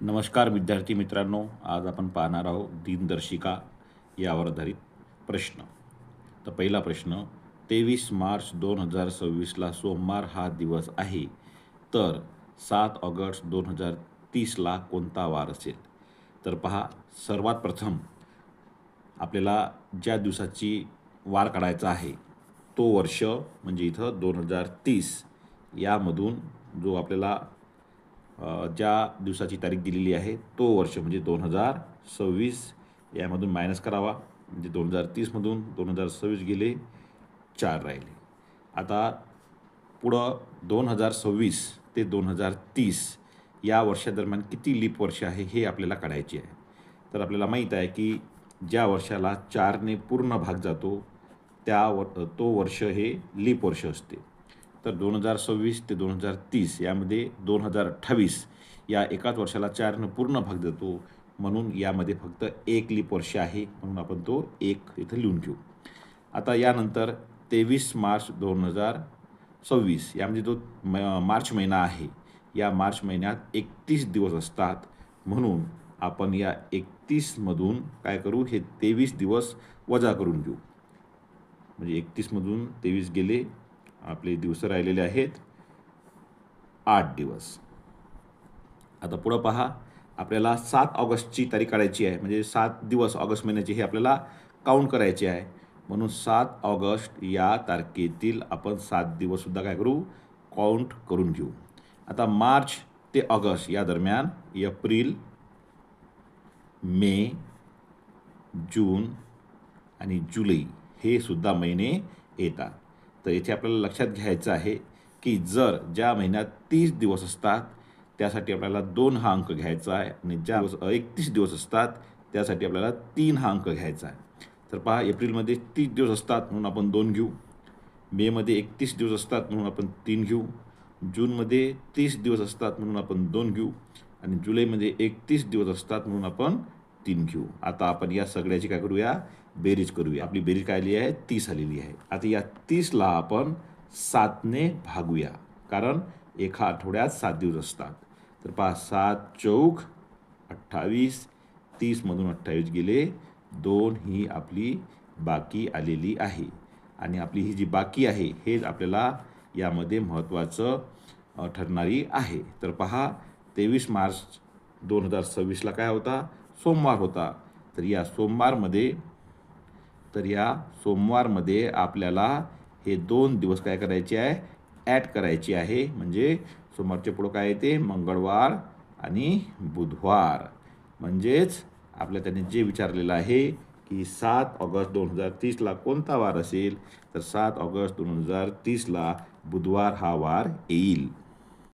नमस्कार विद्यार्थी मित्रांनो, आज आपण पाहणार आहोत दिनदर्शिका यावर आधारित प्रश्न. तर पहिला प्रश्न, 23 मार्च 2026ला सोमवार हा दिवस आहे, तर 7 ऑगस्ट 2030ला कोणता वार असेल? तर पहा, सर्वात प्रथम आपल्याला ज्या दिवसाची वार काढायचा आहे तो वर्ष म्हणजे इथं 2030 यामधून जो आपल्याला ज्या दिवसाची तारीख दिलेली आहे तो वर्ष म्हणजे 2026 यामधून मायनस करावा, म्हणजे 2030मधून 2026 गेले, 4 राहिले. आता पुढं 2026 ते 2030 या वर्षादरम्यान किती लीप वर्ष आहे हे आपल्याला काढायचे आहे. तर आपल्याला माहीत आहे की ज्या वर्षाला 4ने पूर्ण भाग जातो तो वर्ष हे लीप वर्ष असते. तर 2026 ते 2030 यामध्ये 2028 या एकाच वर्षाला 4ने पूर्ण भाग देतो, म्हणून यामध्ये फक्त एक लीप वर्ष आहे, म्हणून आपण तो एक इथं लिहून घेऊ. आता यानंतर 23 मार्च 2026 यामध्ये जो मार्च महिना आहे, या मार्च महिन्यात 31 दिवस असतात, म्हणून आपण या 31मधून काय करू, हे 23 दिवस वजा करून घेऊ. म्हणजे 31मधून 23 गेले, आपले दिवस राहिलेले आहेत 8 दिवस. आता पुढं पहा, आपल्याला 7 ऑगस्टची तारीख काढायची आहे, म्हणजे 7 दिवस ऑगस्ट महिन्याचे हे आपल्याला काउंट करायचे आहे, म्हणून 7 ऑगस्ट या तारखेतील आपण 7 दिवससुद्धा काय करू, काउंट करून घेऊ. आता मार्च ते ऑगस्ट या दरम्यान एप्रिल, मे, जून आणि जुलै हे सुद्धा महिने येतात. तर येथे आपल्याला लक्षात घ्यायचं आहे की जर ज्या महिन्यात 30 दिवस असतात त्यासाठी आपल्याला 2 हा अंक घ्यायचा आहे, आणि ज्या 31 दिवस असतात त्यासाठी आपल्याला 3 हा अंक घ्यायचा आहे. तर पहा, एप्रिलमध्ये 30 दिवस असतात म्हणून आपण 2 घेऊ, मेमध्ये 31 दिवस असतात म्हणून आपण 3 घेऊ, जूनमध्ये 30 दिवस असतात म्हणून आपण 2 घेऊ, आणि जुलैमध्ये 31 दिवस असतात म्हणून आपण 3 घेऊ. आता आपण या सगळ्याची काय करूया, बेरीज करूया. आपली बेरीज काय आली आहे, 30 आलेली आहे. आता या 30ला आपण 7ने भागूया, कारण एका आठवड्यात 7 दिवस असतात. तर पहा, 7 चौक 28, 30मधून 28 गेले, 2 ही आपली बाकी आलेली आहे, आणि आपली ही जी बाकी आहे हेच आपल्याला यामध्ये महत्त्वाचं ठरणारी आहे. तर पहा, 23 मार्च 2026ला काय होता, सोमवार होता. तर या सोमवारमध्ये आपल्याला हे 2 दिवस काय करायचे आहे, ॲड करायचे आहे. म्हणजे सोमवारच्या पुढं काय येते, मंगळवार आणि बुधवार. म्हणजेच आपल्या त्याने जे विचारलेलं आहे की 7 ऑगस्ट 2030ला कोणता वार असेल, तर 7 ऑगस्ट 2030ला बुधवार हा वार येईल.